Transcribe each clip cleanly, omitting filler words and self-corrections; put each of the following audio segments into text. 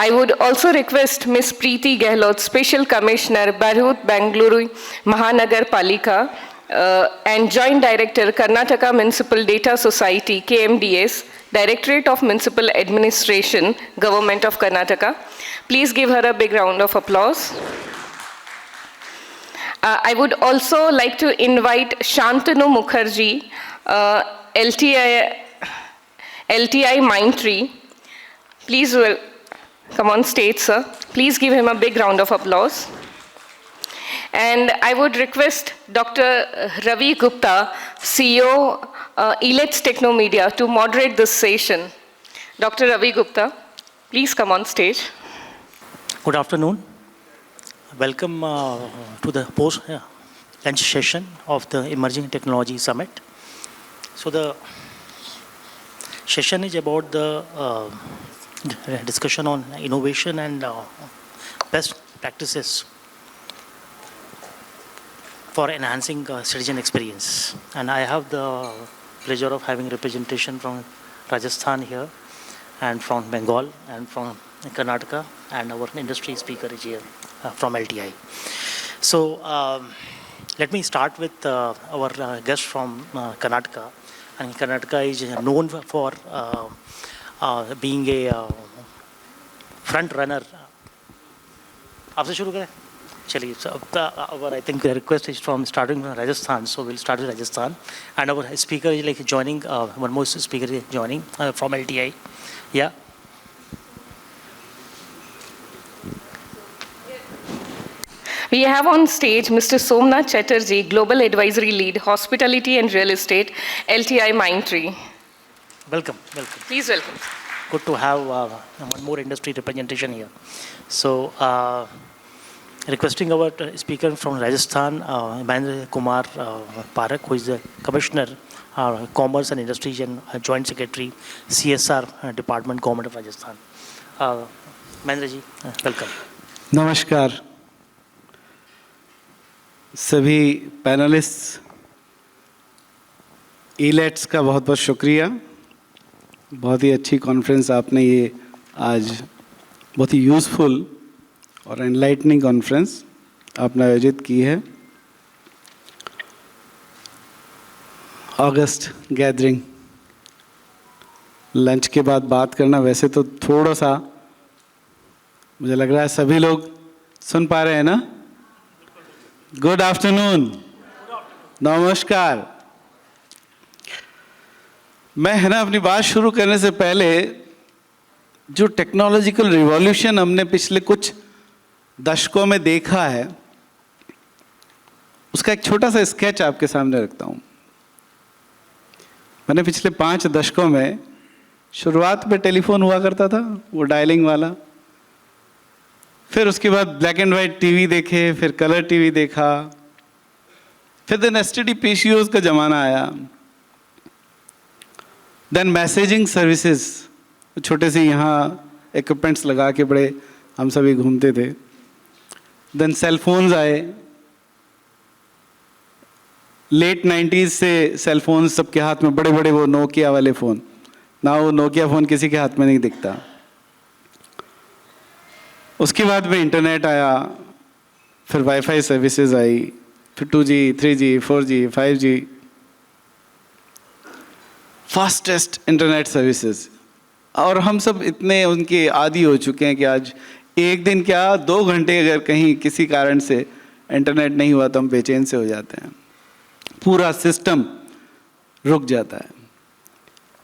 I would also request Ms. Preeti Gehlot, Special Commissioner, Barhut, Bengaluru, Mahanagara, Palike, and Joint Director, Karnataka Municipal Data Society, KMDS, Directorate of Municipal Administration, Government of Karnataka. Please give her a big round of applause. I would also like to invite Santanu Mukherjee, LTIMindtree. Please come on stage, sir. Please give him a big round of applause. And I would request Dr. Ravi Gupta, CEO, EletsTechnomedia, to moderate this session. Dr. Ravi Gupta, please come on stage. Good afternoon. Welcome to the post-lunch session of the Emerging Technology Summit. So the session is about the discussion on innovation and best practices for enhancing citizen experience. And I have the pleasure of having representation from Rajasthan here, and from Bengal, and from Karnataka, and our industry speaker is here from LTI. So let me start with our guest from Karnataka. And Karnataka is known for being a front runner. आपसे शुरू करें? चलिए. So I think the request is from starting from Rajasthan. So we'll start with Rajasthan. And our speaker is like joining. One more speaker is joining from LTI. Yeah. We have on stage Mr. Somnath Chatterjee, Global Advisory Lead, Hospitality and Real Estate, LTIMindtree. Welcome, welcome. Please welcome. Good to have one more industry representation here. So, requesting our speaker from Rajasthan, Mahendra Kumar Parakh, who is the Commissioner, Commerce and Industries and Joint Secretary, CSR Department, Government of Rajasthan. Mahendra ji, welcome. नमस्कार सभी panelist, ईलेट्स का बहुत बहुत शुक्रिया. बहुत ही अच्छी conference आपने ये आज बहुत ही यूज़फुल और एनलाइटनिंग कॉन्फ्रेंस आपने आयोजित की है. अगस्त गैदरिंग, लंच के बाद बात करना, वैसे तो थोड़ा सा मुझे लग रहा है सभी लोग सुन पा रहे हैं ना. गुड आफ्टरनून, नमस्कार. मैं है ना अपनी बात शुरू करने से पहले जो टेक्नोलॉजिकल रिवॉल्यूशन हमने पिछले कुछ दशकों में देखा है उसका एक छोटा सा स्केच आपके सामने रखता हूँ. मैंने पिछले 5 दशकों में, शुरुआत में टेलीफोन हुआ करता था, वो डायलिंग वाला, फिर उसके बाद ब्लैक एंड वाइट टीवी देखे, फिर कलर टीवी देखा, फिर देन एसटीडी पीसीओज का ज़माना आया, देन मैसेजिंग सर्विसेज, छोटे से यहाँ इक्विपमेंट्स लगा के बड़े हम सभी घूमते थे, देन सेल फोन्स आए, लेट 90s से सेल फोन्स सबके हाथ में, बड़े बड़े वो नोकिया वाले फ़ोन. ना वो नोकिया फ़ोन किसी के हाथ में नहीं दिखता. उसके बाद में इंटरनेट आया, फिर वाईफाई सर्विसेज आई, फिर 2G, 3G, 4G, 5G, fastest internet services. और हम सब इतने उनके आदी हो चुके हैं कि आज एक दिन क्या 2 घंटे अगर कहीं किसी कारण से इंटरनेट नहीं हुआ तो हम बेचैन से हो जाते हैं. पूरा सिस्टम रुक जाता है.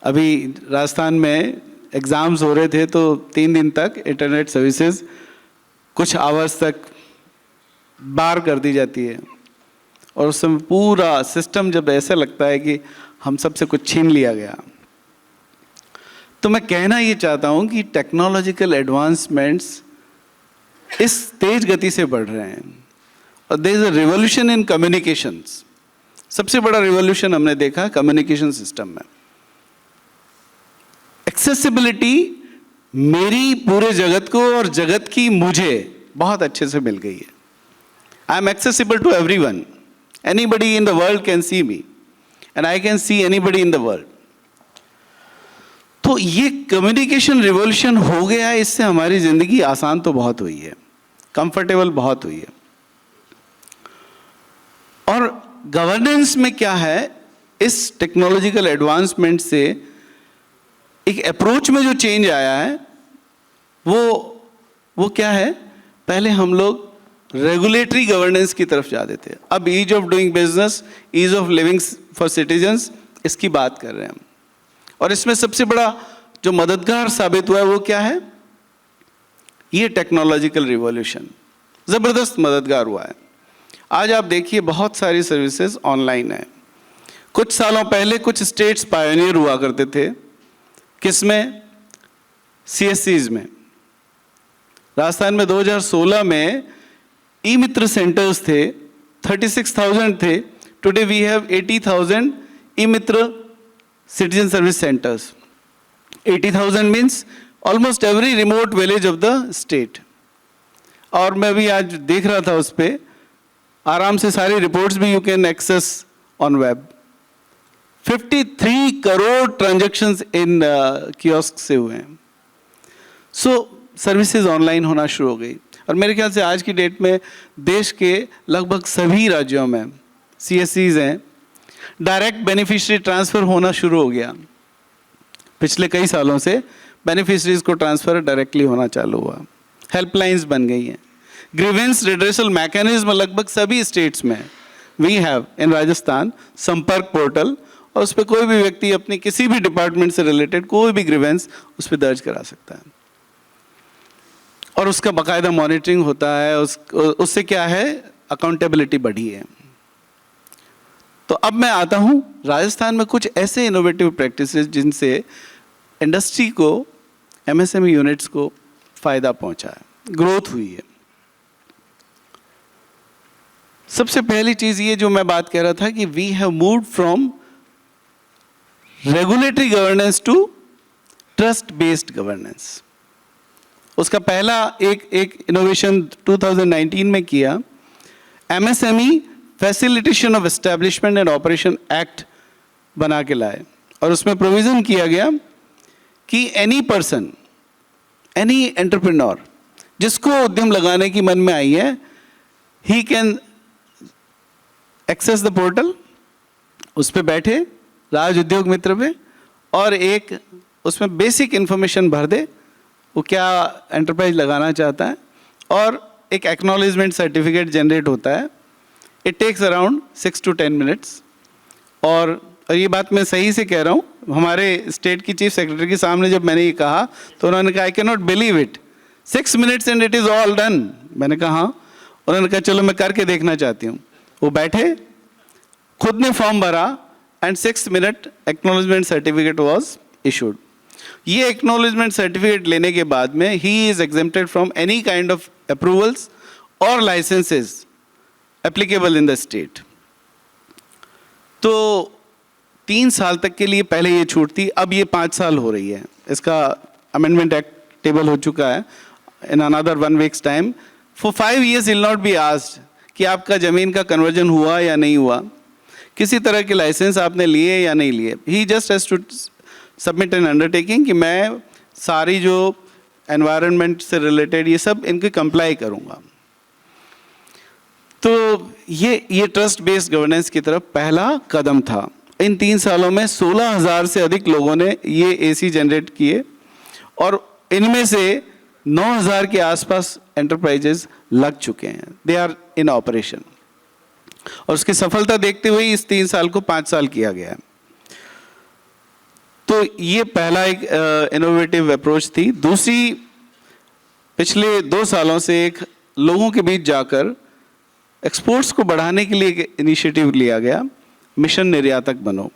अभी राजस्थान में एग्ज़ाम्स हो रहे थे तो 3 दिन तक इंटरनेट सर्विसेज कुछ आवर्स तक बार कर दी जाती है, और उस समय पूरा सिस्टम जब ऐसा लगता है कि हम सबसे कुछ छीन लिया गया. तो मैं कहना ये चाहता हूँ कि टेक्नोलॉजिकल एडवांसमेंट्स इस तेज गति से बढ़ रहे हैं, और there is a revolution in communications. सबसे बड़ा रिवॉल्यूशन हमने देखा कम्युनिकेशन सिस्टम में. एक्सेसिबिलिटी मेरी पूरे जगत को और जगत की मुझे बहुत अच्छे से मिल गई है. I am accessible to everyone. Anybody in the world can see me and I can see anybody in the world. तो तो ये कम्युनिकेशन रिवॉल्यूशन हो गया है, इससे हमारी ज़िंदगी आसान तो बहुत हुई है, कंफर्टेबल बहुत हुई है। और गवर्नेंस में क्या है, इस टेक्नोलॉजिकल एडवांसमेंट से एक अप्रोच में जो चेंज आया है वो क्या है, पहले हम लोग रेगुलेटरी गवर्नेंस की तरफ जाते थे, अब ease of doing business, ease of living for citizens, इसकी बात कर रहे हैं हम। और इसमें सबसे बड़ा जो मददगार साबित हुआ है वो क्या है, ये टेक्नोलॉजिकल रिवॉल्यूशन ज़बरदस्त मददगार हुआ है। आज आप देखिए बहुत सारी सर्विसेज ऑनलाइन है। कुछ सालों पहले कुछ स्टेट्स पायनियर हुआ करते थे, किसमें, CSCs में। राजस्थान में 2016 में ई मित्र सेंटर्स थे, 36,000 थे। Today we have 80,000 e Mitra citizen service centres. 80,000 means almost every remote village of the state. और मैं भी आज देख रहा था उस पर, आराम से सारी रिपोर्ट्स भी you can access on web. 53 crore transactions इन कियोस्क से हुए हैं। सो सर्विसेज ऑनलाइन होना शुरू हो गई। और मेरे ख्याल से आज की डेट में देश के लगभग सभी राज्यों में CSCs हैं। डायरेक्ट बेनिफिशियरी ट्रांसफ़र होना शुरू हो गया। पिछले कई सालों से बेनिफिशरीज को ट्रांसफ़र डायरेक्टली होना चालू हुआ। हेल्पलाइंस बन गई हैं। ग्रीवेंस रिड्रेसल मैकेनिज्म लगभग सभी स्टेट्स में। वी हैव इन राजस्थान संपर्क पोर्टल, और उस पर कोई भी व्यक्ति अपनी किसी भी डिपार्टमेंट से रिलेटेड कोई भी ग्रीवेंस उस पर दर्ज करा सकता है, और उसका बाकायदा मॉनिटरिंग होता है। उससे क्या है, अकाउंटेबिलिटी बढ़ी है। तो अब मैं आता हूँ राजस्थान में कुछ ऐसे इनोवेटिव प्रैक्टिसेस जिनसे इंडस्ट्री को, MSME यूनिट्स को फ़ायदा पहुँचा है, ग्रोथ हुई है। सबसे पहली चीज़ ये जो मैं बात कह रहा था कि we have moved from regulatory governance to trust based governance. उसका पहला एक इनोवेशन 2019 में किया, MSME facilitation of establishment and operation act बना के लाए, और उसमें प्रोविज़न किया गया कि एनी पर्सन, एनी एंटरप्रेन्योर जिसको उद्यम लगाने की मन में आई है, he can access the portal, उस पर बैठे राज उद्योग मित्र पे, और एक उसमें बेसिक इन्फॉर्मेशन भर दे वो क्या एंटरप्राइज लगाना चाहता है, और एक एक्नॉलेजमेंट सर्टिफिकेट जनरेट होता है। It takes around 6 to 10 minutes. और ये बात मैं सही से कह रहा हूँ, हमारे स्टेट की चीफ सेक्रेटरी के सामने जब मैंने ये कहा तो उन्होंने कहा I can not believe it, 6 minutes and it is all done. मैंने कहा हाँ। उन्होंने कहा चलो मैं करके देखना चाहती हूँ। वो बैठे, खुद ने फॉर्म भरा, and 6 minute acknowledgement certificate was issued. ये एक्नॉलेजमेंट सर्टिफिकेट लेने के बाद में ही is exempted from any kind of approvals और licences applicable in the state. तो 3 साल तक के लिए पहले ये छूट थी, अब ये 5 साल हो रही है। इसका अमेंडमेंट एक्ट टेबल हो चुका है। In another 1 week's time for 5 years will not be asked कि आपका ज़मीन का कन्वर्जन हुआ या नहीं हुआ, किसी तरह के लाइसेंस आपने लिए या नहीं लिए। He just has to submit an undertaking कि मैं सारी जो एनवायरनमेंट से रिलेटेड ये सब इनके कंप्लाई करूँगा। तो ये ट्रस्ट बेस्ड गवर्नेंस की तरफ पहला कदम था। इन 3 सालों में 16,000 से अधिक लोगों ने ये AC जनरेट किए, और इनमें से 9,000 के आसपास एंटरप्राइजेज लग चुके हैं, दे आर इन ऑपरेशन। और उसकी सफलता देखते हुए इस 3 साल को 5 साल किया गया है। तो ये पहला एक इनोवेटिव अप्रोच थी। दूसरी, पिछले 2 सालों से एक लोगों के बीच जाकर एक्सपोर्ट्स को बढ़ाने के लिए एक इनिशिएटिव लिया गया, मिशन निर्यातक बनो।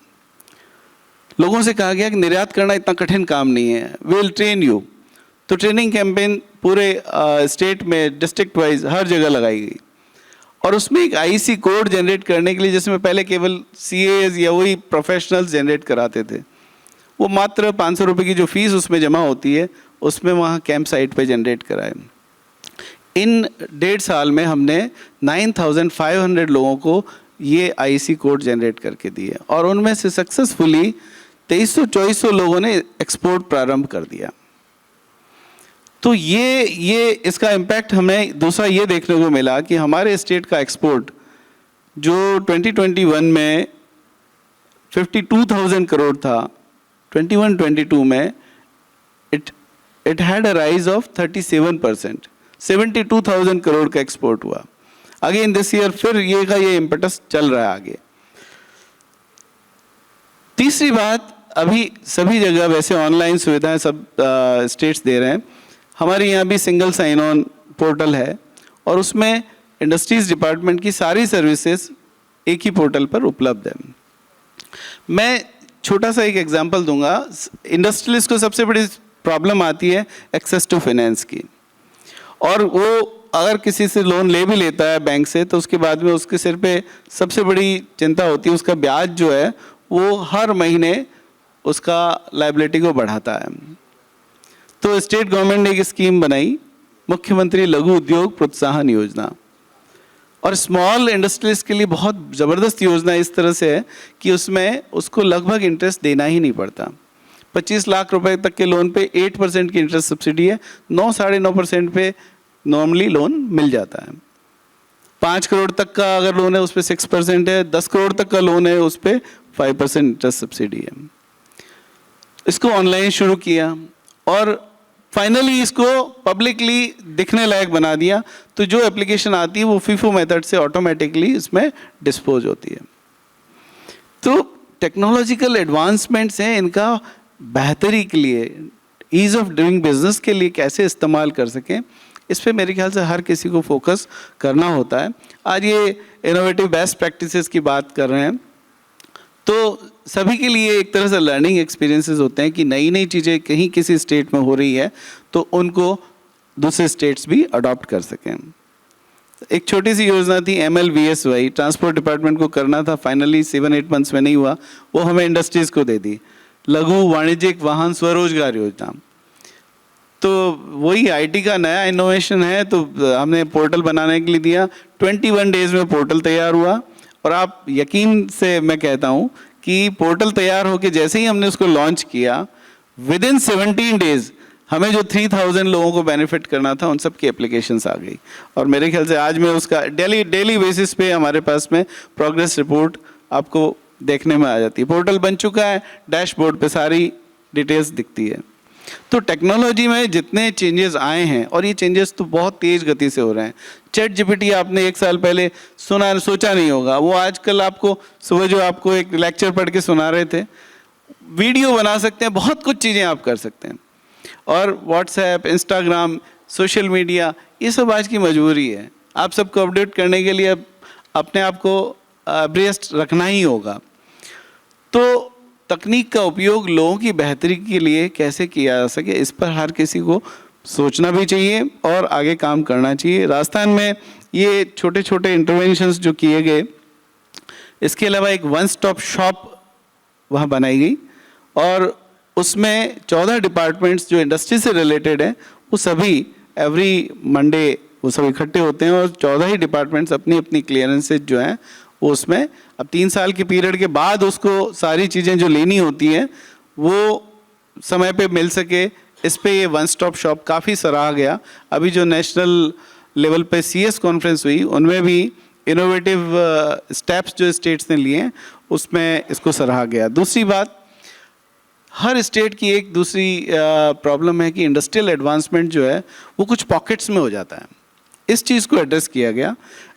लोगों से कहा गया कि निर्यात करना इतना कठिन काम नहीं है, वी विल ट्रेन यू। तो ट्रेनिंग कैंपेन पूरे स्टेट में डिस्ट्रिक्ट वाइज हर जगह लगाई गई, और उसमें एक IC कोड जनरेट करने के लिए, जिसमें पहले केवल CAs या वही प्रोफेशनल्स जनरेट कराते थे, वो मात्र 500 रुपये की जो फीस उसमें जमा होती है, उसमें वहाँ कैंप साइट पे जनरेट कराए। इन 1.5 साल में हमने 9,500 लोगों को ये IC कोड जनरेट करके दिए, और उनमें से सक्सेसफुली 2300-2400 लोगों ने एक्सपोर्ट प्रारंभ कर दिया। तो ये इसका इम्पैक्ट हमें दूसरा ये देखने को मिला कि हमारे स्टेट का एक्सपोर्ट जो 2021 में 52,000 करोड़ था, 21-22 में it had a rise of 37%, 72,000 crore का एक्सपोर्ट हुआ। अगेन दिस ईयर फिर ये इम्पेटस चल रहा है आगे। तीसरी बात, अभी सभी जगह वैसे ऑनलाइन सुविधाएं सब स्टेट्स दे रहे हैं। हमारे यहाँ भी सिंगल साइन ऑन पोर्टल है और उसमें इंडस्ट्रीज डिपार्टमेंट की सारी सर्विसेज एक ही पोर्टल पर उपलब्ध है। मैं छोटा सा एक एग्जांपल दूंगा। इंडस्ट्रियलिस्ट को सबसे बड़ी प्रॉब्लम आती है एक्सेस टू फाइनेंस की, और वो अगर किसी से लोन ले भी लेता है बैंक से तो उसके बाद में उसके सिर पे सबसे बड़ी चिंता होती है उसका ब्याज जो है वो हर महीने उसका लायबिलिटी को बढ़ाता है। तो स्टेट गवर्नमेंट ने एक स्कीम बनाई, मुख्यमंत्री लघु उद्योग प्रोत्साहन योजना, और स्मॉल इंडस्ट्रीज के लिए बहुत ज़बरदस्त योजना इस तरह से है कि उसमें उसको लगभग इंटरेस्ट देना ही नहीं पड़ता। 25 लाख रुपए तक के लोन पे 8% की इंटरेस्ट सब्सिडी है, 9-9.5% पे नॉर्मली लोन मिल जाता है। 5 करोड़ तक का अगर लोन है उस पर 6% है, 10 करोड़ तक का लोन है उस पर 5% इंटरेस्ट सब्सिडी है। इसको ऑनलाइन शुरू किया और फाइनली इसको पब्लिकली दिखने लायक बना दिया। तो जो एप्लीकेशन आती है वो फीफो मेथड से ऑटोमेटिकली इसमें डिस्पोज होती है। तो टेक्नोलॉजिकल एडवांसमेंट्स हैं, इनका बेहतरी के लिए, ईज ऑफ डूइंग बिजनेस के लिए कैसे इस्तेमाल कर सकें, इस पे मेरे ख्याल से हर किसी को फोकस करना होता है। आज ये इनोवेटिव बेस्ट प्रैक्टिसेस की बात कर रहे हैं तो सभी के लिए एक तरह से लर्निंग एक्सपीरियंसेस होते हैं कि नई नई चीज़ें कहीं किसी स्टेट में हो रही है तो उनको दूसरे स्टेट्स भी अडॉप्ट कर सकें। एक छोटी सी योजना थी MLVSY, ट्रांसपोर्ट डिपार्टमेंट को करना था, फाइनली 7-8 मंथ्स में नहीं हुआ, वो हमें इंडस्ट्रीज़ को दे दी, लघु वाणिज्यिक वाहन स्वरोजगार योजना। तो वही IT का नया इनोवेशन है, तो हमने पोर्टल बनाने के लिए दिया, 21 डेज़ में पोर्टल तैयार हुआ। और आप यकीन से मैं कहता हूँ कि पोर्टल तैयार होकर जैसे ही हमने उसको लॉन्च किया, विदिन 17 डेज़ हमें जो 3000 लोगों को बेनिफिट करना था उन सब की एप्लीकेशंस आ गई। और मेरे ख्याल से आज मैं उसका डेली बेसिस पे हमारे पास में प्रोग्रेस रिपोर्ट आपको देखने में आ जाती है। पोर्टल बन चुका है, डैशबोर्ड पे सारी डिटेल्स दिखती है। तो टेक्नोलॉजी में जितने चेंजेस आए हैं, और ये चेंजेस तो बहुत तेज़ गति से हो रहे हैं। ChatGPT आपने 1 साल पहले सोचा नहीं होगा, वो आजकल आपको सुबह जो आपको एक लेक्चर पढ़ के सुना रहे थे, वीडियो बना सकते हैं, बहुत कुछ चीज़ें आप कर सकते हैं। और व्हाट्सएप, इंस्टाग्राम, सोशल मीडिया, ये सब आज की मजबूरी है। आप सबको अपडेट करने के लिए अपने आप को अब्रेस्ट रखना ही होगा। तो तकनीक का उपयोग लोगों की बेहतरी के लिए कैसे किया जा सके, इस पर हर किसी को सोचना भी चाहिए और आगे काम करना चाहिए। राजस्थान में ये छोटे छोटे इंटरवेंशंस जो किए गए, इसके अलावा एक वन स्टॉप शॉप वहाँ बनाई गई और उसमें 14 डिपार्टमेंट्स जो इंडस्ट्री से रिलेटेड हैं वो सभी एवरी मंडे वो सब इकट्ठे होते हैं और 14 ही डिपार्टमेंट्स अपनी अपनी क्लियरेंसेज जो हैं वो उसमें अब 3 साल के पीरियड के बाद उसको सारी चीज़ें जो लेनी होती हैं वो समय पे मिल सके, इस पे ये वन स्टॉप शॉप काफ़ी सराहा गया। अभी जो नेशनल लेवल पे CS कॉन्फ्रेंस हुई उनमें भी इनोवेटिव स्टेप्स जो स्टेट्स ने लिए हैं उसमें इसको सराहा गया। दूसरी बात, हर स्टेट की एक दूसरी प्रॉब्लम है कि इंडस्ट्रियल एडवांसमेंट जो है वो कुछ पॉकेट्स में हो जाता है। इस चीज़ को एड्रेस किया गया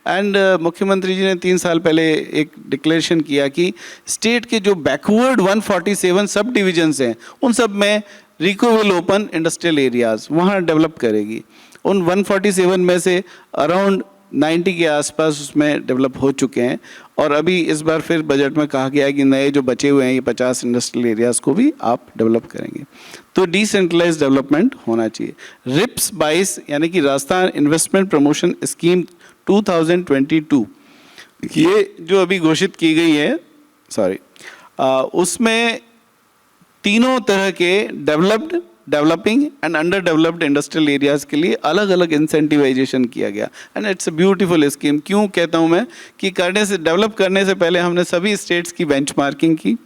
एंड मुख्यमंत्री जी ने 3 साल पहले एक डिक्लेरेशन किया कि स्टेट के जो बैकवर्ड 147 सब डिविजन्स हैं उन सब में रिको विल ओपन इंडस्ट्रियल एरियाज़ वहाँ डेवलप करेगी। उन 147 में से अराउंड 90 के आसपास उसमें डेवलप हो चुके हैं और अभी इस बार फिर बजट में कहा गया है कि नए जो बचे हुए हैं ये 50 इंडस्ट्रियल एरियाज़ को भी आप डेवलप करेंगे। तो डिसेंट्रलाइज डेवलपमेंट होना चाहिए। रिप्स 22 यानी कि राजस्थान इन्वेस्टमेंट प्रमोशन स्कीम 2022 ये जो अभी घोषित की गई है उसमें तीनों तरह के developed, developing and under developed industrial areas के लिए अलग अलग इंसेंटिवाइजेशन किया गया and it's a beautiful scheme. क्यों कहता हूँ मैं कि डेवलप करने से पहले हमने सभी स्टेट्स की बेंचमार्किंग की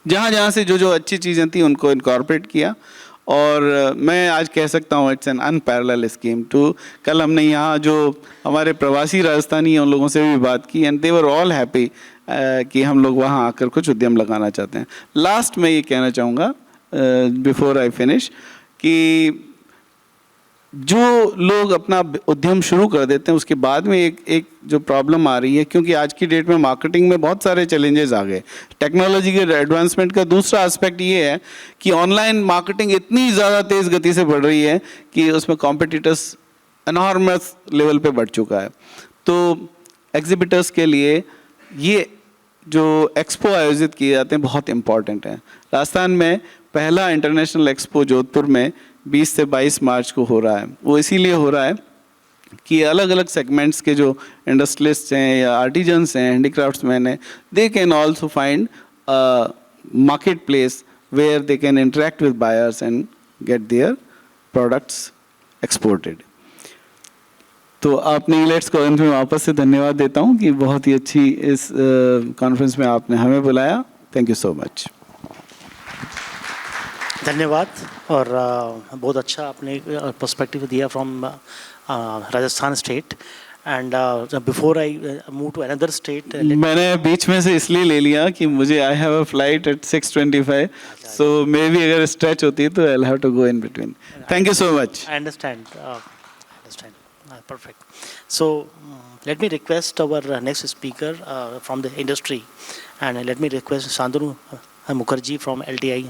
जहाँ जहाँ से जो जो अच्छी चीज़ें थी उनको इनकॉर्पोरेट किया। और मैं आज कह सकता हूँ it's an unparallel scheme too. कल हमने यहाँ जो हमारे प्रवासी राजस्थानी हैं उन लोगों से भी बात की and they were all happy कि हम लोग वहाँ आकर कुछ उद्यम लगाना चाहते हैं। लास्ट में ये कहना चाहूँगा बिफोर आई फिनिश कि जो लोग अपना उद्यम शुरू कर देते हैं उसके बाद में एक जो प्रॉब्लम आ रही है, क्योंकि आज की डेट में मार्केटिंग में बहुत सारे चैलेंजेस आ गए। टेक्नोलॉजी के एडवांसमेंट का दूसरा एस्पेक्ट ये है कि ऑनलाइन मार्केटिंग इतनी ज़्यादा तेज़ गति से बढ़ रही है कि उसमें कॉम्पिटिटर्स एनॉर्मस लेवल पे बढ़ चुका है। तो एग्जिबिटर्स के लिए ये जो एक्सपो आयोजित किए जाते हैं बहुत इम्पॉर्टेंट हैं। राजस्थान में पहला इंटरनेशनल एक्सपो जोधपुर में 20 से 22 मार्च को हो रहा है। वो इसीलिए हो रहा है कि अलग अलग सेगमेंट्स के जो इंडस्ट्रियलिस्ट हैं या आर्टिजन्स हैं, हैंडीक्राफ्ट्समैन हैं, they can also find market place where they can interact with buyers and get their products exported. तो आपने इलेट्स को अंत में वापस से धन्यवाद देता हूँ कि बहुत ही अच्छी इस कॉन्फ्रेंस में आपने हमें बुलाया। Thank you so much. धन्यवाद। और बहुत अच्छा आपने पर्सपेक्टिव दिया from Rajasthan state. And before I move to another state, मैंने बीच में से इसलिए ले लिया कि मुझे I have a flight at 6:25, so maybe अगर स्ट्रेच होती तो I will have to go in between. Thank you so much. I understand. Perfect. So let me request our next speaker from the industry, and let me request Santanu Mukherjee from LTI.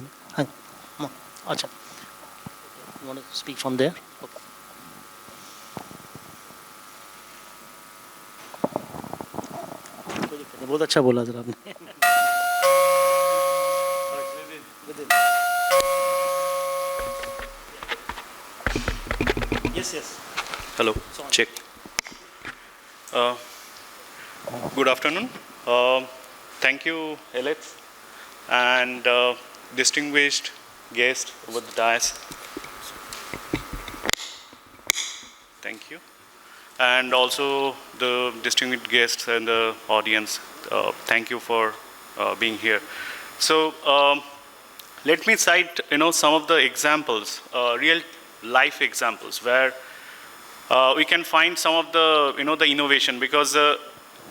Acha, you want to speak from there? Okay. बहुत अच्छा बोला sir आपने। Yes. Hello, check. Good afternoon. Thank you, Elets, and distinguished guests over the dais. Thank you. And also the distinguished guests and the audience, thank you for being here. So let me cite some of the examples, real life examples where we can find some of the the innovation, because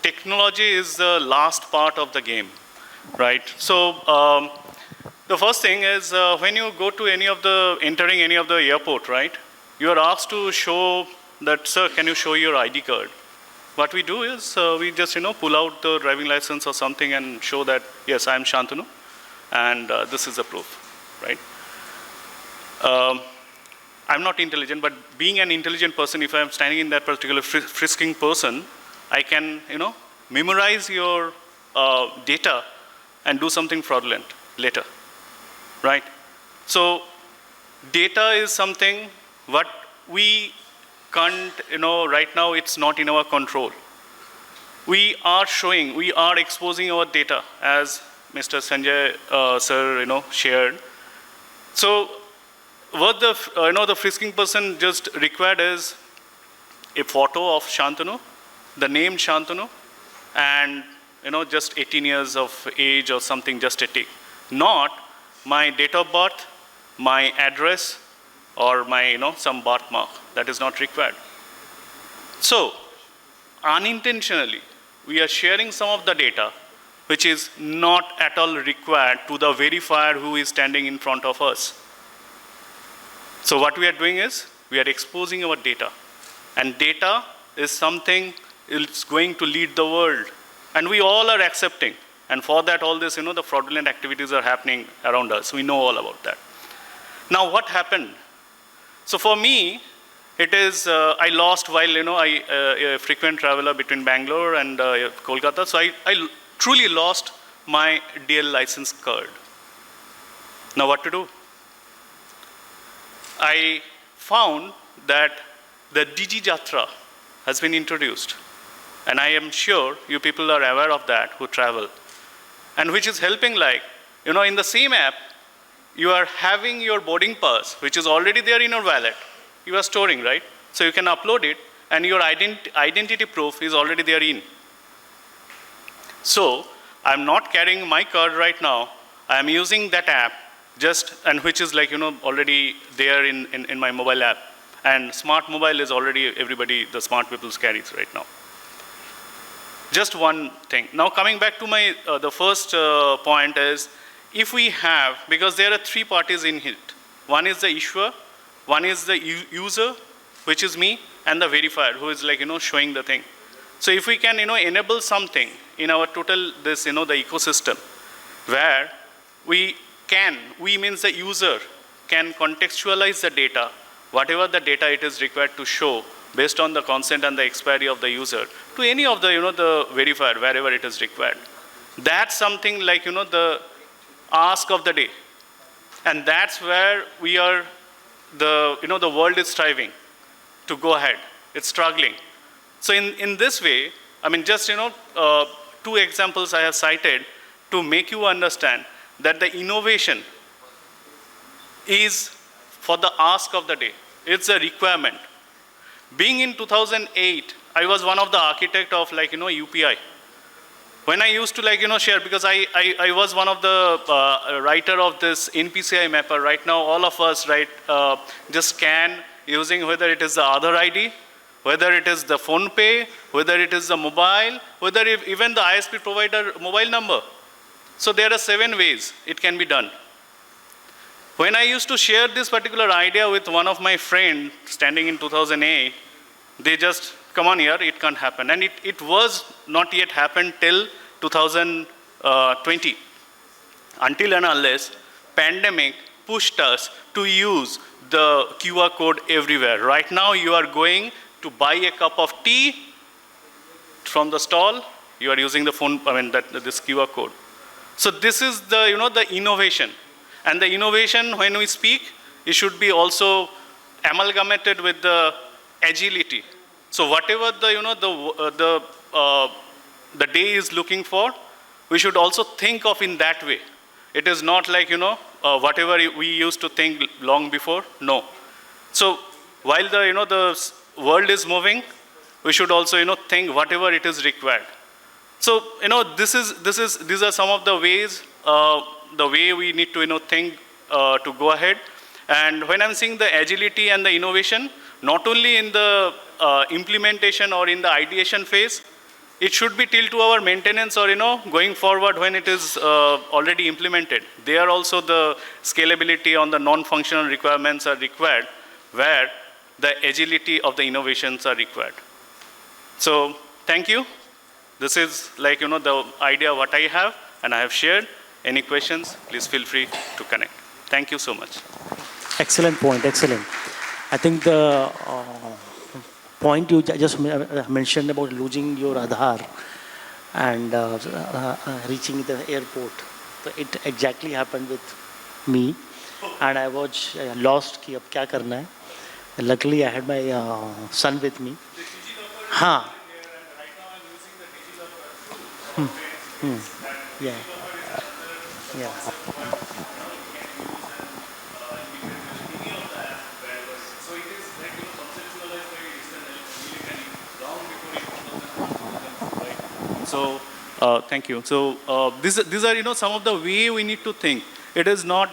technology is the last part of the game, right? So the first thing is when you go to entering any of the airport, right? You are asked to show that, sir, can you show your ID card? What we do is we just pull out the driving license or something and show that, yes, I am Santanu, and this is the proof, right? I'm not intelligent, but being an intelligent person, if I'm standing in that particular frisking person, I can, memorize your data and do something fraudulent later, right? So data is something what we can't, right now it's not in our control. We are exposing our data, as Mr. Sanjay sir, shared. So what the frisking person just required is a photo of Santanu, the name Santanu, and just 18 years of age or something, just a tick. Not my date of birth, my address, or my some birthmark. That is not required. So unintentionally we are sharing some of the data which is not at all required to the verifier who is standing in front of us. So what we are doing is we are exposing our data, and data is something is going to lead the world, and we all are accepting. And for that, all this, the fraudulent activities are happening around us. We know all about that. Now, what happened? So for me, it is I lost while a frequent traveler between Bangalore and Kolkata. So I truly lost my DL license card. Now, what to do? I found that the Digi Jatra has been introduced, and I am sure you people are aware of that who travel, and which is helping, like, in the same app, you are having your boarding pass, which is already there in your wallet, you are storing, right? So you can upload it, and your identity proof is already there in. So I'm not carrying my card right now. I am using that app just, and which is like, already there in my mobile app. And smart mobile is already everybody, the smart people carries right now. Just one thing. Now coming back to my, the first point is, if we have, because there are three parties in it. One is the issuer, one is the user, which is me, and the verifier, who is like, showing the thing. So if we can, enable something in our total, this, the ecosystem, where we means the user can contextualize the data, whatever the data it is required to show, based on the consent and the expiry of the user, to any of the, the verifier, wherever it is required. That's something like, the ask of the day. And that's where we are, the world is striving to go ahead. It's struggling. So in this way, I mean, just, two examples I have cited to make you understand that the innovation is for the ask of the day. It's a requirement. Being in 2008, I was one of the architect of like, UPI. When I used to like, share, because I was one of the writer of this NPCI mapper. Right now, all of us, right, just scan using whether it is the Aadhaar ID, whether it is the phone pay, whether it is the mobile, whether even the ISP provider mobile number. So there are 7 ways it can be done. When I used to share this particular idea with one of my friends standing in 2008, they just, come on here, it can't happen. And it was not yet happened till 2020. Until and unless pandemic pushed us to use the QR code everywhere. Right now you are going to buy a cup of tea from the stall, you are using the phone, this QR code. So this is the, the innovation. And the innovation, when we speak, it should be also amalgamated with the agility. So whatever the, the day is looking for, we should also think of in that way. It is not like, whatever we used to think long before, no. So while the, the world is moving, we should also, think whatever it is required. So, these are some of the ways, the way we need to, think to go ahead. And when I'm saying the agility and the innovation, not only in the implementation or in the ideation phase, it should be till to our maintenance or, going forward when it is already implemented. There also the scalability on the non-functional requirements are required, where the agility of the innovations are required. So, thank you. This is like, the idea what I have and I have shared. Any questions, please feel free to connect. Thank you so much. Excellent point, excellent. I think the point you just mentioned about losing your Aadhaar and reaching the airport, so it exactly happened with me. And I was lost कि अब क्या करना है. Luckily, I had my son with me. हाँ. Yeah. Yeah. So, thank you. So, these are, some of the way we need to think. It is not,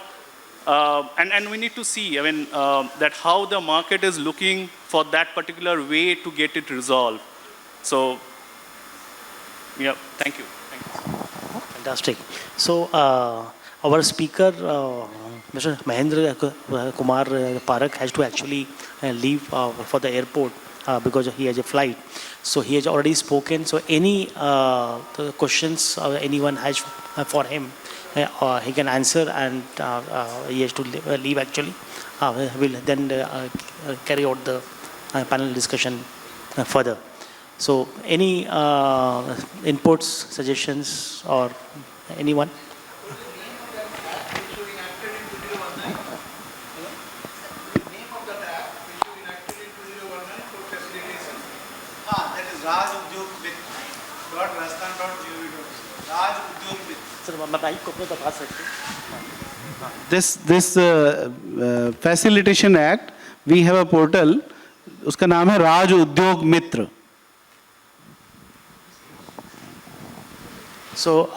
and we need to see, that how the market is looking for that particular way to get it resolved. So, yeah, thank you. Fantastic. So, our speaker, Mr. Mahendra Kumar Parakh, has to actually leave for the airport because he has a flight. So he has already spoken. So any questions anyone has for him, he can answer, and he has to leave actually. We'll then carry out the panel discussion further. So any inputs, suggestions, or anyone? This Facilitation Act, we have a portal, उसका नाम है राज उद्योग मित्र. So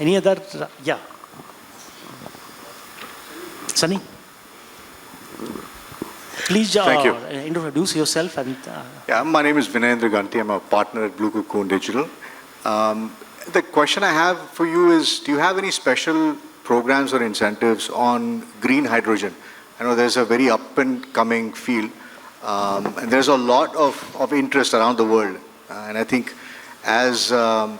Any other? Yeah. Sunny? Please Thank you. introduce yourself. And Yeah, my name is Vinendra Ganti. I'm a partner at Blue Cocoon Digital. The question I have for you is, do you have any special programs or incentives on green hydrogen? I know there's a very up and coming field, and there's a lot of interest around the world. And I think as one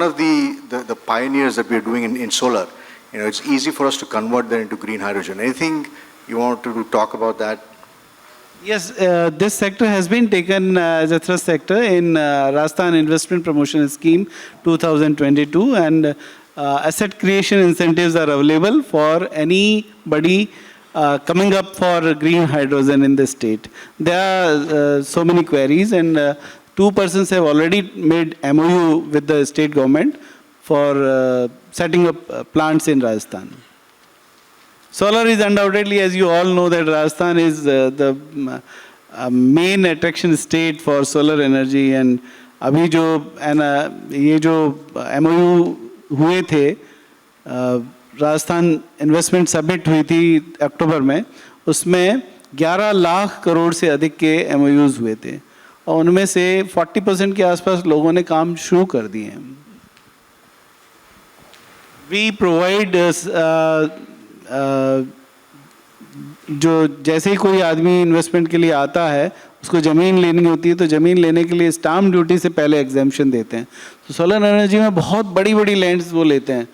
of the pioneers that we're doing in solar, it's easy for us to convert that into green hydrogen. Anything you want to talk about that? Yes, this sector has been taken as a thrust sector in Rajasthan Investment Promotion Scheme 2022, and asset creation incentives are available for anybody coming up for green hydrogen in the state. There are so many queries, and 2 persons have already made MOU with the state government for setting up plants in Rajasthan. Solar is undoubtedly, as you all know, that Rajasthan is the main attraction state for solar energy, and अभी ये जो MOU हुए थे, Rajasthan investment submit हुई थी अक्टूबर में, उसमें 11 लाख करोड़ से अधिक के MOUs हुए थे, और उनमें से 40% के आसपास लोगों ने काम शुरू कर दिए हैं. We provide जो जैसे ही कोई आदमी इन्वेस्टमेंट के लिए आता है, उसको ज़मीन लेनी होती है, तो ज़मीन लेने के लिए स्टाम्प ड्यूटी से पहले एग्जेम्पशन देते हैं. तो सोलर एनर्जी में बहुत बड़ी बड़ी लैंड्स वो लेते हैं,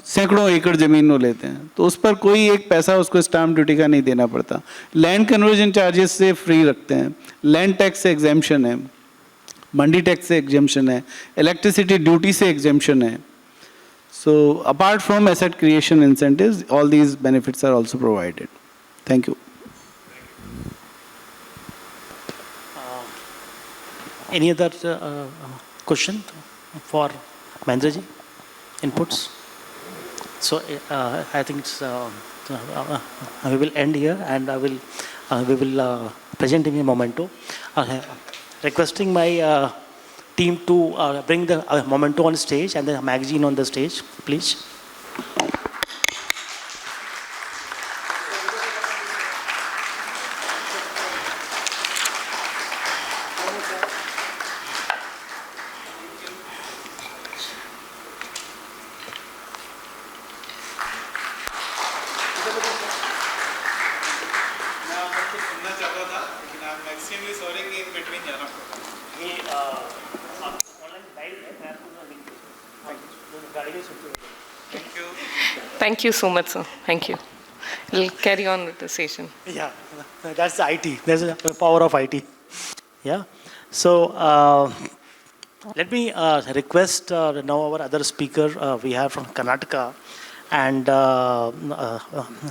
सैकड़ों एकड़ ज़मीन वो लेते हैं, तो उस पर कोई एक पैसा उसको स्टाम्प ड्यूटी का नहीं देना पड़ता. लैंड कन्वर्जन चार्जेस से फ्री रखते हैं, लैंड टैक्स से एग्जेम्पशन है, मंडी टैक्स से एग्जेम्पशन है, इलेक्ट्रिसिटी ड्यूटी से एग्जेम्पशन है. So apart from asset creation incentives, all these benefits are also provided. Thank you. any other question for Mahendra ji? Inputs? So I think it's, we will end here, and we will present in a momento. Requesting my team to bring the memento on stage and the magazine on the stage, please. Thank you so much, sir. Thank you. We'll carry on with the session. Yeah, that's the IT. There's the power of IT. Yeah. So let me request now our other speaker we have from Karnataka, and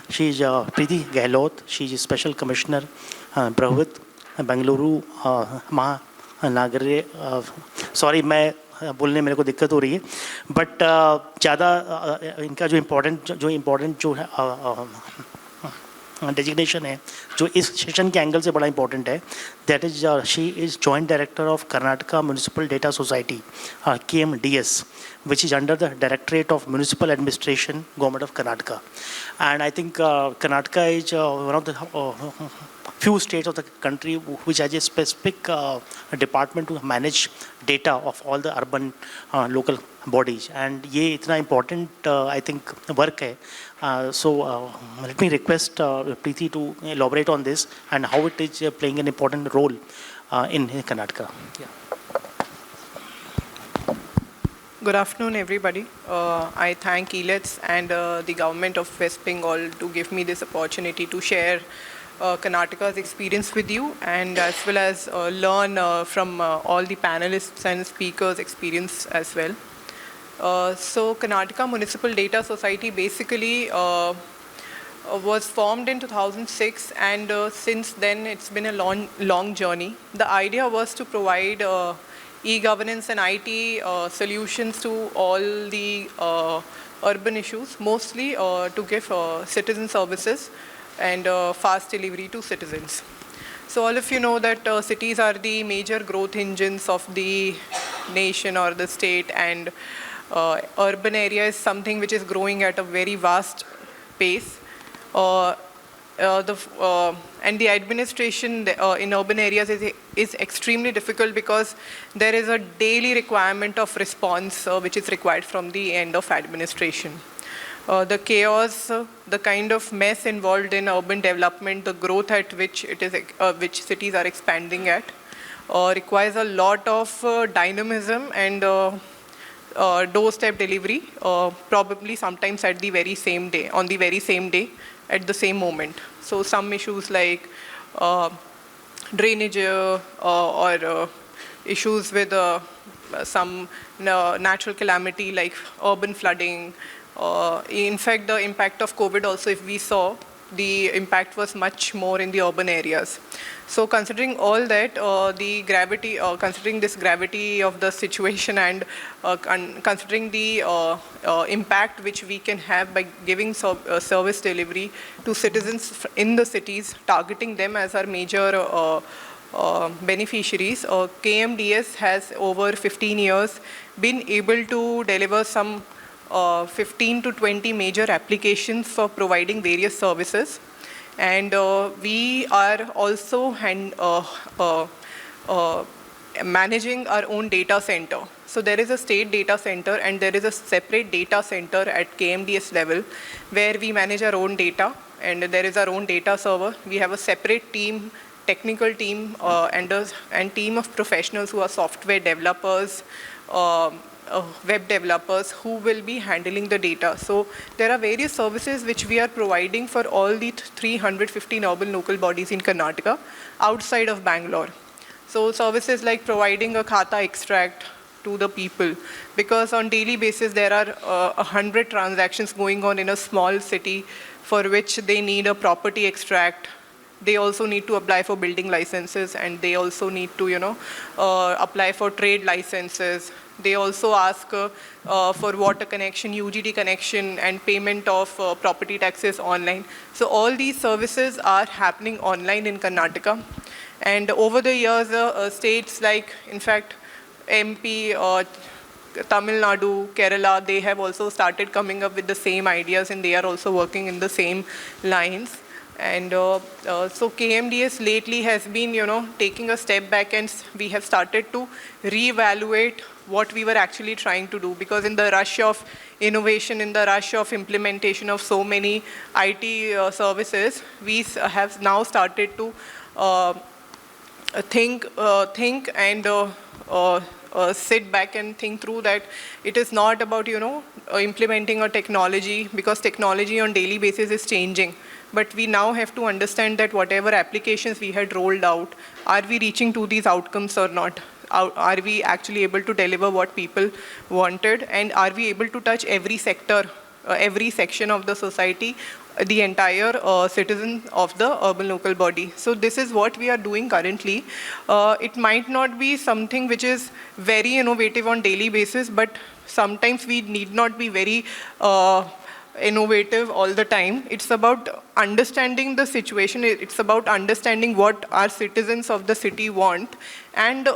she's Preeti Gehlot. She's a Special Commissioner, Barhut, Bengaluru, Mahanagara. Sorry, मैं बोलने मेरे को दिक्कत हो रही है, but ज़्यादा इनका जो इम्पोर्टेंट जो है डेजिग्नेशन है, जो इस सेशन के एंगल से बड़ा इम्पोर्टेंट है, that is she is joint director of Karnataka municipal data society KMDS, which is under the Directorate of Municipal Administration, Government of Karnataka. And I think Karnataka is one of the few states of the country which has a specific department to manage data of all the urban local bodies. And ये इतना important I think work है. So let me request Preeti to elaborate on this and how it is playing an important role in Karnataka. Yeah. Good afternoon, everybody. I thank Elets and the government of West Bengal to give me this opportunity to share Karnataka's experience with you, and as well as learn from all the panelists and speakers' experience as well. So Karnataka Municipal Data Society basically was formed in 2006, and since then it's been a long journey. The idea was to provide e-governance and IT solutions to all the urban issues, mostly to give citizen services and fast delivery to citizens. So all of you know that cities are the major growth engines of the nation or the state, and urban area is something which is growing at a very vast pace. And the administration in urban areas is extremely difficult because there is a daily requirement of response which is required from the end of administration. The chaos, the kind of mess involved in urban development, the growth at which which cities are expanding at, requires a lot of dynamism and doorstep delivery, probably sometimes at the very same day, on the very same day, at the same moment. So some issues like drainage or issues with some natural calamity like urban flooding. In fact, the impact of COVID also, if we saw, the impact was much more in the urban areas. So considering all that, considering this gravity of the situation and considering the impact which we can have by giving service delivery to citizens in the cities, targeting them as our major beneficiaries, KMDS has over 15 years been able to deliver some 15 to 20 major applications for providing various services. And we are also managing our own data center. So there is a state data center and there is a separate data center at KMDS level where we manage our own data, and there is our own data server. We have a separate team, technical team, and team of professionals who are software developers, web developers who will be handling the data. So there are various services which we are providing for all the 315 urban local bodies in Karnataka outside of Bangalore. So services like providing a khata extract to the people, because on daily basis there are 100 transactions going on in a small city for which they need a property extract. They also need to apply for building licenses, and they also need to, apply for trade licenses. They also ask for water connection, UGD connection, and payment of property taxes online. So all these services are happening online in Karnataka. And over the years, states like, in fact, MP, Tamil Nadu, Kerala, they have also started coming up with the same ideas, and they are also working in the same lines. And so KMDS lately has been, taking a step back, and we have started to reevaluate what we were actually trying to do, because in the rush of innovation, in the rush of implementation of so many IT services, we have now started to think and sit back and think through that it is not about, implementing a technology, because technology on daily basis is changing. But we now have to understand that whatever applications we had rolled out, are we reaching to these outcomes or not? Are we actually able to deliver what people wanted? And are we able to touch every sector, every section of the society, the entire citizen of the urban local body? So this is what we are doing currently. It might not be something which is very innovative on daily basis, but sometimes we need not be very innovative all the time. It's about understanding the situation. It's about understanding what our citizens of the city want, and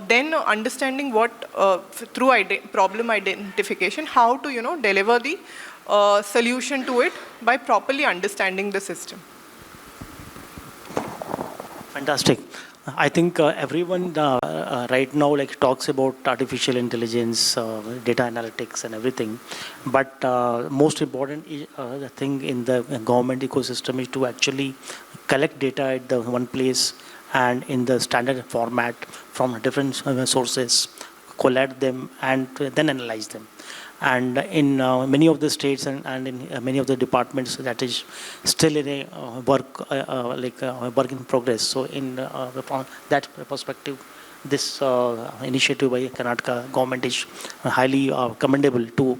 then understanding what, through problem identification, how to, deliver the solution to it by properly understanding the system. Fantastic. I think everyone right now talks about artificial intelligence, data analytics and everything. But most important the thing in the government ecosystem is to actually collect data at the one place and in the standard format from different sources, collect them and then analyze them. And in many of the states and in many of the departments, that is still in a work in progress. So in from that perspective, this initiative by Karnataka government is highly commendable, to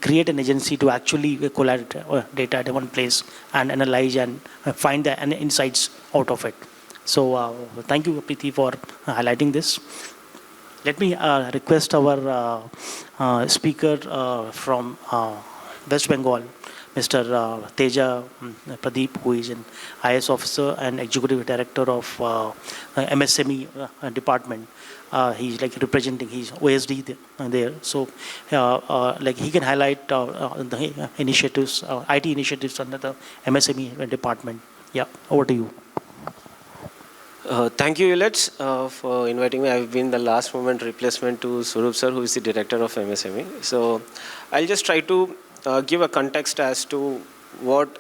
create an agency to actually collect data at one place and analyze and find the insights out of it. So thank you, Preeti, for highlighting this. Let me request our speaker from West Bengal, Mr. Teja Pradeep, who is an IS officer and executive director of MSME department. He's like representing, he's OSD there. So like he can highlight the initiatives, IT initiatives under the MSME department. Yeah, over to you. Thank you, Elets, for inviting me. I've been the last moment replacement to Surup sir, who is the director of MSME. So I'll just try to give a context as to what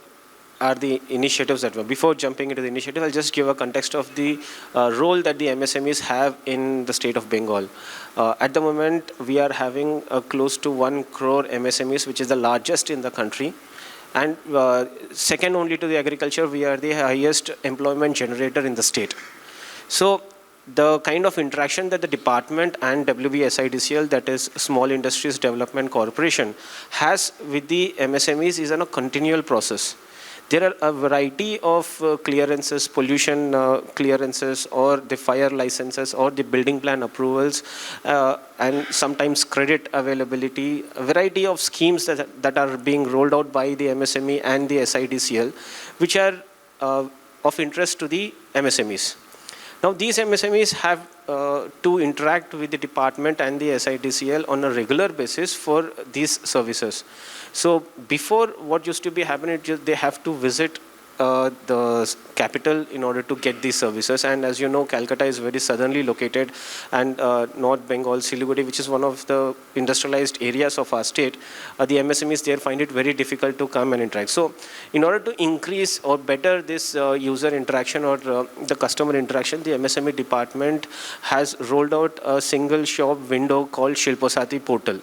are the initiatives that were. Before jumping into the initiative, I'll just give a context of the role that the MSMEs have in the state of Bengal. At the moment, we are having close to 1 crore MSMEs, which is the largest in the country. And second only to the agriculture, we are the highest employment generator in the state. So the kind of interaction that the department and WBSIDCL, that is Small Industries Development Corporation, has with the MSMEs is on a continual process. There are a variety of clearances, pollution clearances, or the fire licenses, or the building plan approvals, and sometimes credit availability, a variety of schemes that are being rolled out by the MSME and the SIDCL, which are of interest to the MSMEs. Now, these MSMEs have to interact with the department and the SIDCL on a regular basis for these services. So before, what used to be happening, they have to visit the capital in order to get these services. And as you know, Calcutta is very southernly located, and North Bengal, Siliguri, which is one of the industrialized areas of our state, the MSMEs there find it very difficult to come and interact. So in order to increase or better this user interaction or the customer interaction, the MSME department has rolled out a single shop window called Shilpasati portal.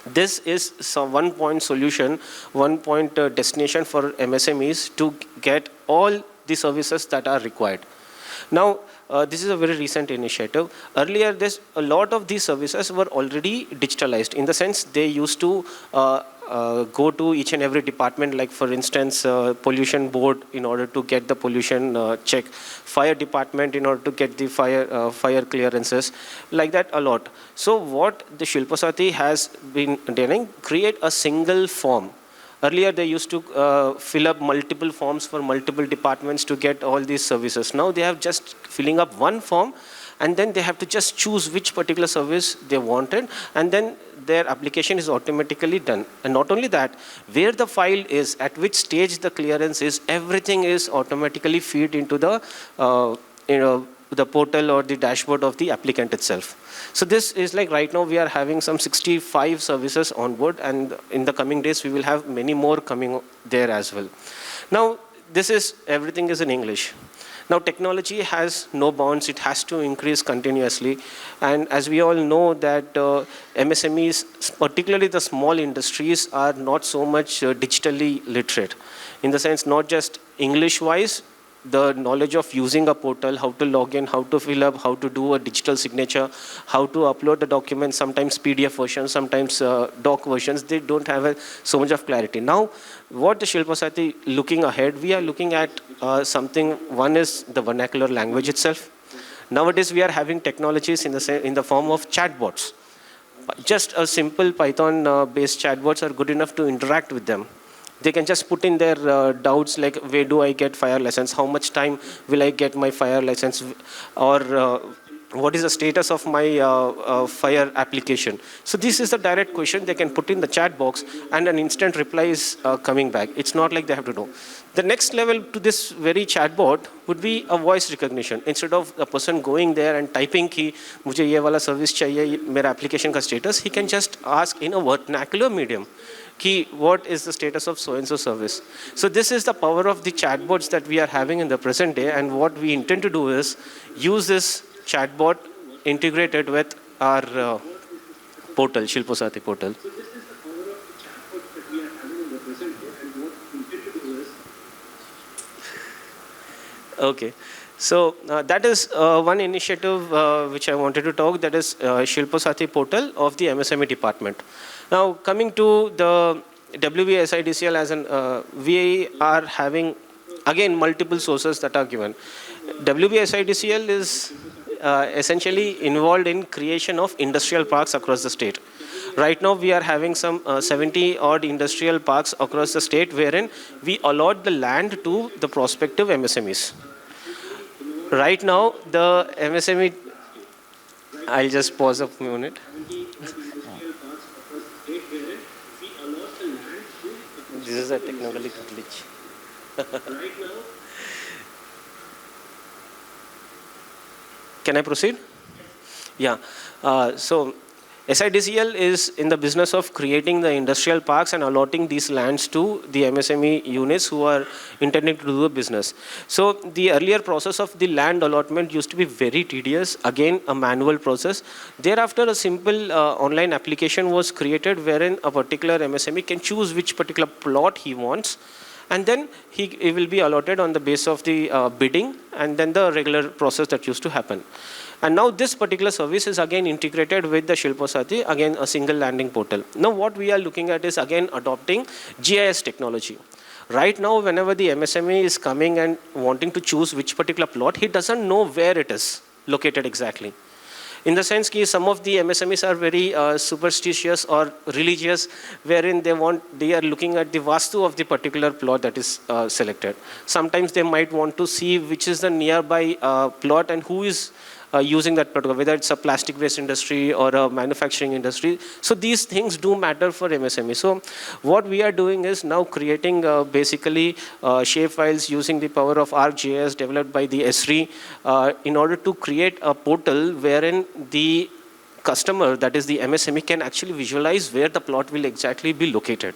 This is some one-point solution, one-point destination for MSMEs to get all the services that are required. Now, this is a very recent initiative. Earlier, a lot of these services were already digitalized. In the sense, they used to go to each and every department, like for instance, pollution board in order to get the pollution check, fire department in order to get the fire clearances, like that a lot. So what the Shilpasati has been doing, create a single form. Earlier, they used to fill up multiple forms for multiple departments to get all these services. Now they have just filling up one form, and then they have to just choose which particular service they wanted, and then their application is automatically done. And not only that, where the file is, at which stage the clearance is, everything is automatically feed into the the portal or the dashboard of the applicant itself. So this is like right now we are having some 65 services on board, and in the coming days we will have many more coming there as well. Now everything is in English. Now technology has no bounds, it has to increase continuously, and as we all know that MSMEs, particularly the small industries, are not so much digitally literate. In the sense, not just English wise, the knowledge of using a portal, how to log in, how to fill up, how to do a digital signature, how to upload the documents, sometimes PDF versions, sometimes doc versions, they don't have so much of clarity. Now, what the Shilpasati looking ahead, we are looking at something. One is the vernacular language itself. Nowadays, we are having technologies in the form of chatbots. Just a simple Python-based chatbots are good enough to interact with them. They can just put in their doubts like, where do I get fire license? How much time will I get my fire license? Or what is the status of my fire application? So this is a direct question they can put in the chat box, and an instant reply is coming back. It's not like they have to know. The next level to this very chatbot would be a voice recognition. Instead of a person going there and typing ki mujhe ye wala service chahiye, mera application ka status, he can just ask in a vernacular medium ki what is the status of so-and-so service. So this is the power of the chatbots that we are having in the present day, and what we intend to do is use this chatbot integrated with our portal, Shilpasati portal. Okay, so that is one initiative which I wanted to talk, that is Shilpasati portal of the MSME department. Now coming to the WBSIDCL, as we are having again multiple sources that are given. WBSIDCL is essentially involved in creation of industrial parks across the state. Right now, we are having some 70 odd industrial parks across the state wherein we allot the land to the prospective MSMEs. Right now, the MSME, I'll just pause a minute. This is a technical glitch. Can I proceed? Yeah. So SIDCL is in the business of creating the industrial parks and allotting these lands to the MSME units who are intending to do a business. So the earlier process of the land allotment used to be very tedious, again a manual process. Thereafter, a simple online application was created wherein a particular MSME can choose which particular plot he wants, and then he will be allotted on the basis of the bidding and then the regular process that used to happen. And now this particular service is again integrated with the Shilpa Sati, again a single landing portal. Now what we are looking at is again adopting GIS technology. Right now, whenever the MSME is coming and wanting to choose which particular plot, he doesn't know where it is located exactly. In the sense that some of the MSMEs are very superstitious or religious, wherein they are looking at the vastu of the particular plot that is selected. Sometimes they might want to see which is the nearby plot and who is using that particular, whether it's a plastic waste industry or a manufacturing industry. So these things do matter for MSME. So what we are doing is now creating basically shape files using the power of ArcGIS developed by the Esri in order to create a portal wherein the customer, that is the MSME, can actually visualize where the plot will exactly be located.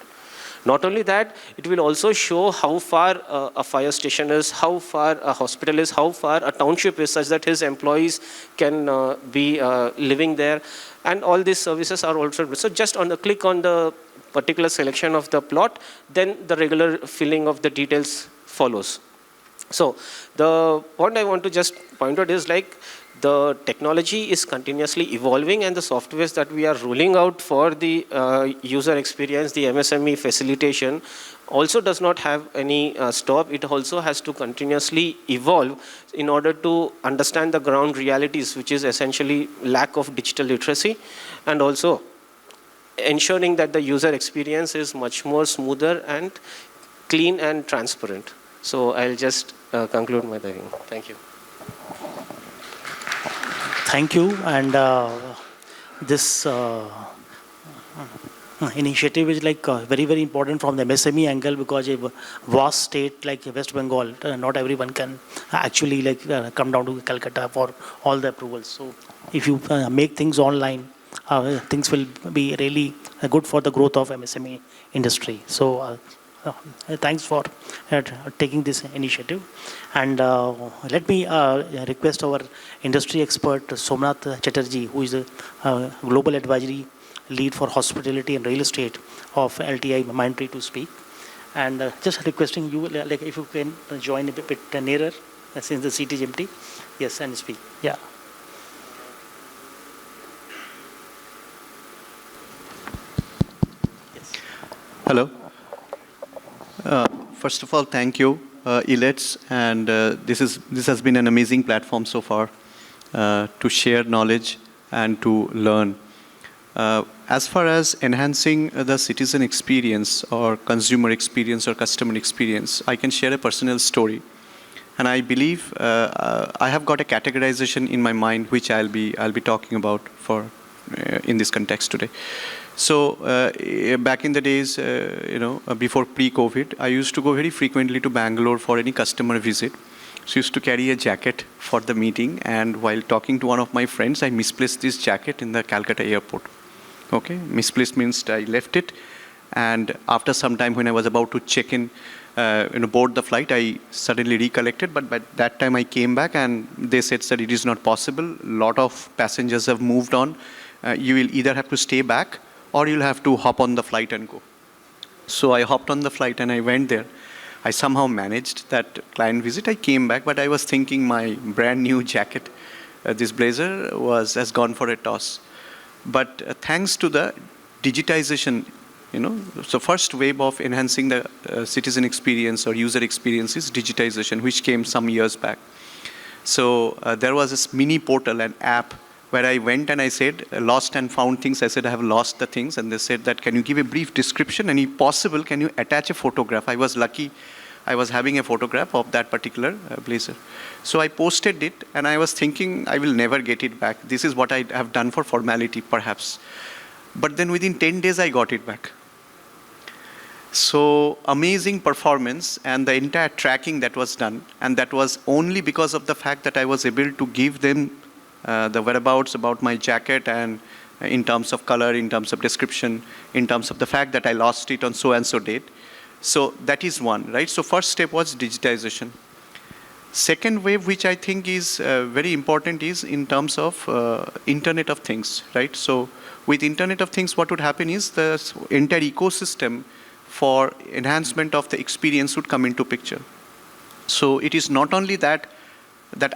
Not only that, it will also show how far a fire station is, how far a hospital is, how far a township is, such that his employees can be living there. And all these services are also, so just on the click on the particular selection of the plot, then the regular filling of the details follows. So the point I want to just point out is like, the technology is continuously evolving, and the softwares that we are rolling out for the user experience, the MSME facilitation, also does not have any stop. It also has to continuously evolve in order to understand the ground realities, which is essentially lack of digital literacy, and also ensuring that the user experience is much more smoother and clean and transparent. So I'll just conclude my thing. Thank you. Thank you. And this initiative is like very, very important from the MSME angle, because a vast state like West Bengal, not everyone can actually like come down to Calcutta for all the approvals. So if you make things online, things will be really good for the growth of MSME industry. So thanks for taking this initiative. And let me request our industry expert, Somnath Chatterjee, who is the Global Advisory Lead for Hospitality and Real Estate of LTIMindtree, to speak. And just requesting you, like if you can join a bit nearer, since the seat is empty. Yes, and speak. Yeah. Yes. Hello. First of all, thank you, Elets, and this has been an amazing platform so far to share knowledge and to learn. As far as enhancing the citizen experience or consumer experience or customer experience, I can share a personal story, and I believe I have got a categorization in my mind which I'll be talking about for in this context today. So back in the days, before pre-COVID, I used to go very frequently to Bangalore for any customer visit. So I used to carry a jacket for the meeting, and while talking to one of my friends, I misplaced this jacket in the Calcutta airport. Okay, misplaced means I left it, and after some time when I was about to check in, board the flight, I suddenly recollected, but by that time I came back and they said that it is not possible. A lot of passengers have moved on. You will either have to stay back or you'll have to hop on the flight and go. So I hopped on the flight and I went there. I somehow managed that client visit. I came back, but I was thinking my brand new jacket, this blazer, has gone for a toss. But thanks to the digitization, so first wave of enhancing the citizen experience or user experience is digitization, which came some years back. So there was this mini portal, an app where I went and I said, lost and found things. I said, I have lost the things. And they said that, can you give a brief description? And if possible, can you attach a photograph? I was lucky. I was having a photograph of that particular blazer. So I posted it, and I was thinking, I will never get it back. This is what I have done for formality, perhaps. But then within 10 days, I got it back. So amazing performance, and the entire tracking that was done. And that was only because of the fact that I was able to give them the whereabouts about my jacket, and in terms of color, in terms of description, in terms of the fact that I lost it on so-and-so date. So that is one, right? So first step was digitization. Second wave, which I think is very important, is in terms of Internet of Things, right? So with Internet of Things, what would happen is the entire ecosystem for enhancement of the experience would come into picture. So it is not only that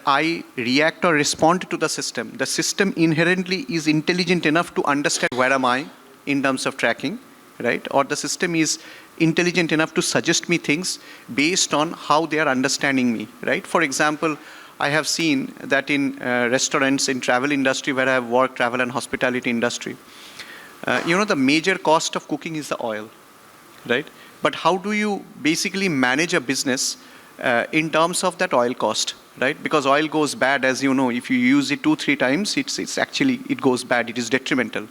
I react or respond to the system inherently is intelligent enough to understand where am I in terms of tracking, right? Or the system is intelligent enough to suggest me things based on how they are understanding me, right? For example, I have seen that in restaurants, in travel industry where I have worked, travel and hospitality industry, the major cost of cooking is the oil, right? But how do you basically manage a business in terms of that oil cost, right? Because oil goes bad, as you know, if you use it 2-3 times, it goes bad, it is detrimental.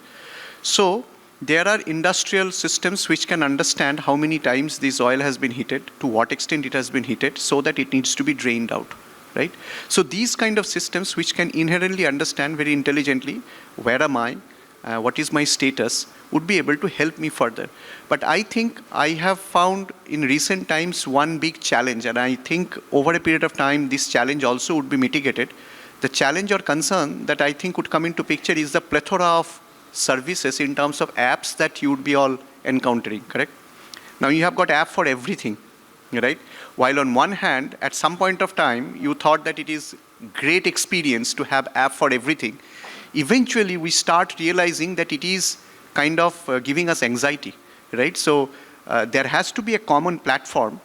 So there are industrial systems which can understand how many times this oil has been heated, to what extent it has been heated, so that it needs to be drained out, right? So these kind of systems which can inherently understand very intelligently where am I, what is my status, would be able to help me further. But I think I have found in recent times one big challenge, and I think over a period of time this challenge also would be mitigated. The challenge or concern that I think would come into picture is the plethora of services in terms of apps that you would be all encountering, correct? Now you have got app for everything, right? While on one hand, at some point of time, you thought that it is great experience to have app for everything. Eventually, we start realizing that it is kind of giving us anxiety, right? So there has to be a common platform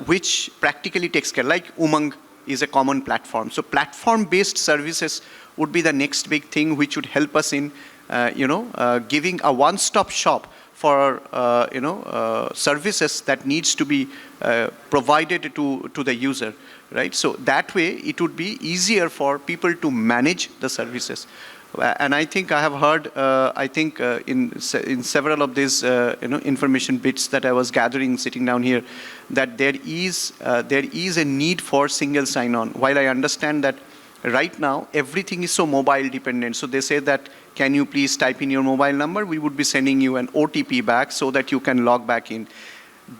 which practically takes care, like Umang is a common platform. So platform-based services would be the next big thing which would help us in, giving a one-stop shop for, services that needs to be provided to the user, right? So that way, it would be easier for people to manage the services. And I think I have heard, in several of these, information bits that I was gathering sitting down here, that there is a need for single sign-on. While I understand that right now, everything is so mobile dependent. So they say that, can you please type in your mobile number? We would be sending you an OTP back so that you can log back in.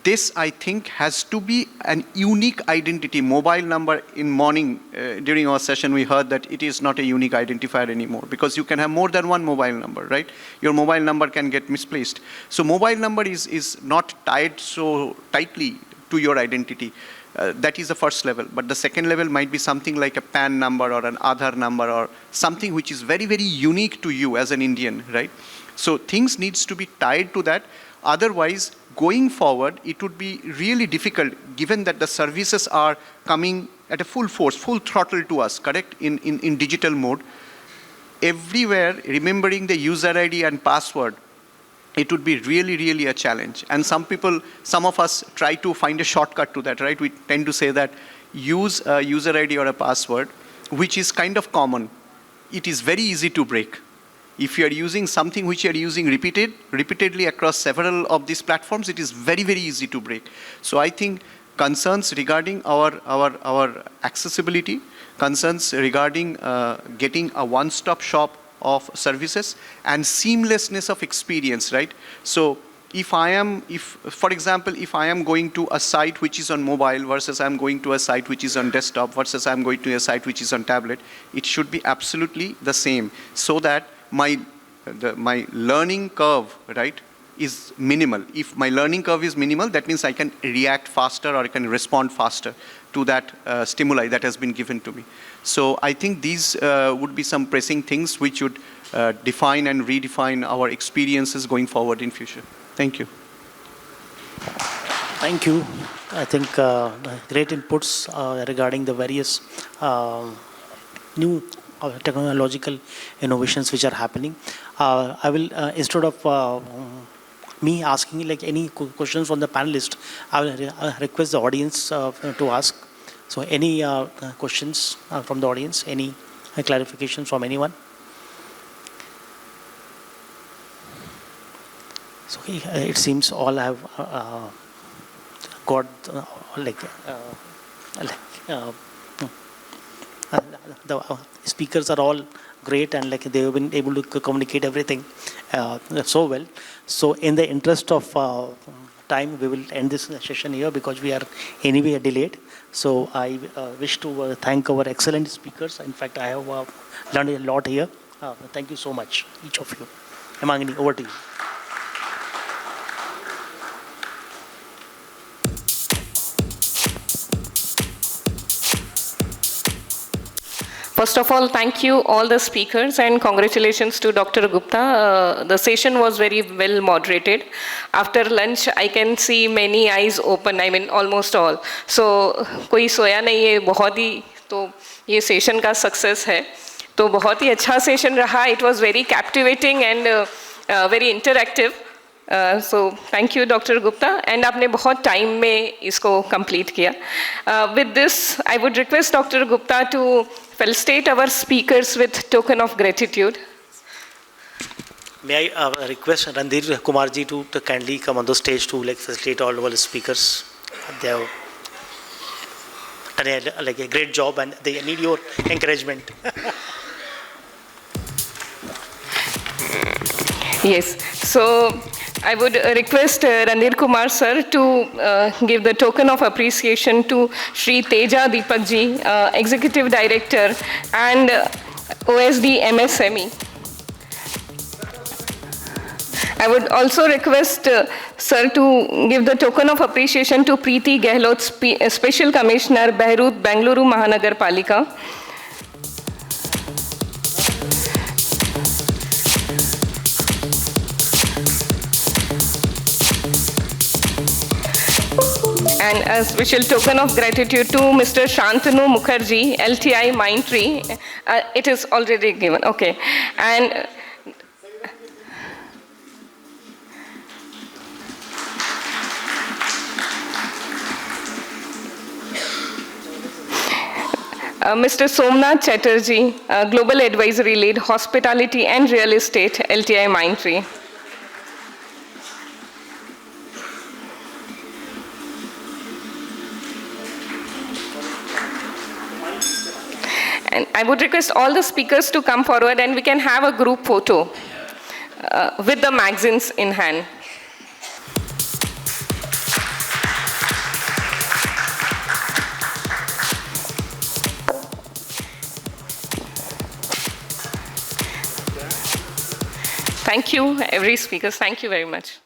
This, I think, has to be an unique identity. Mobile number, in morning, during our session, we heard that it is not a unique identifier anymore, because you can have more than one mobile number, right? Your mobile number can get misplaced. So mobile number is not tied so tightly to your identity. That is the first level. But the second level might be something like a PAN number or an Aadhaar number or something which is very, very unique to you as an Indian, right? So things needs to be tied to that. Otherwise, going forward, it would be really difficult, given that the services are coming at a full force, full throttle to us, correct, in digital mode. Everywhere, remembering the user ID and password, it would be really, really a challenge. And some of us try to find a shortcut to that, right? We tend to say that use a user ID or a password, which is kind of common. It is very easy to break. If you are using something which you are using repeatedly across several of these platforms, it is very, very easy to break. So I think concerns regarding our accessibility, concerns regarding getting a one-stop shop of services and seamlessness of experience, right? So for example, if I am going to a site which is on mobile versus I'm going to a site which is on desktop versus I'm going to a site which is on tablet, it should be absolutely the same, so that my learning curve, right, is minimal. If my learning curve is minimal, that means I can react faster or I can respond faster to that stimuli that has been given to me. So I think these would be some pressing things which would define and redefine our experiences going forward in future. Thank you. Thank you. I think great inputs regarding the various new technological innovations which are happening. I will, instead of me asking like any questions from the panelists, I will request the audience to ask. So any questions from the audience, any clarifications from anyone? So it seems all have got the speakers are all great, and like they have been able to communicate everything so well. So in the interest of time, we will end this session here because we are anyway delayed. So I wish to thank our excellent speakers. In fact, I have learned a lot here. Thank you so much, each of you. Hemangini, over to you. First of all, thank you all the speakers and congratulations to Dr. Gupta. The session was very well moderated. After lunch, I can see many eyes open, I mean almost all. So, कोई सोया नहीं है, बहुत ही तो ये session का success है. तो बहुत ही अच्छा session रहा. It was very captivating and very interactive. So thank you Dr. Gupta, and आपने बहुत time में इसको complete किया. With this, I would request Dr. Gupta to felicitate our speakers with token of gratitude. May I request Randir Kumar ji to kindly come on the stage to like facilitate all our speakers. They have done like a great job and they need your encouragement. Yes, so I would request Randir Kumar sir to give the token of appreciation to Shri Teja Deepak ji, Executive Director and OSD MSME. I would also request sir to give the token of appreciation to Preeti Gehlot, Special Commissioner, Barhut, Bengaluru Mahanagara Palika. And a special token of gratitude to Mr. Santanu Mukherjee, LTIMindtree. It is already given, okay. And Mr. Somnath Chatterjee, Global Advisory Lead, Hospitality and Real Estate, LTIMindtree. And I would request all the speakers to come forward and we can have a group photo with the magazines in hand. Thank you, every speaker. Thank you very much.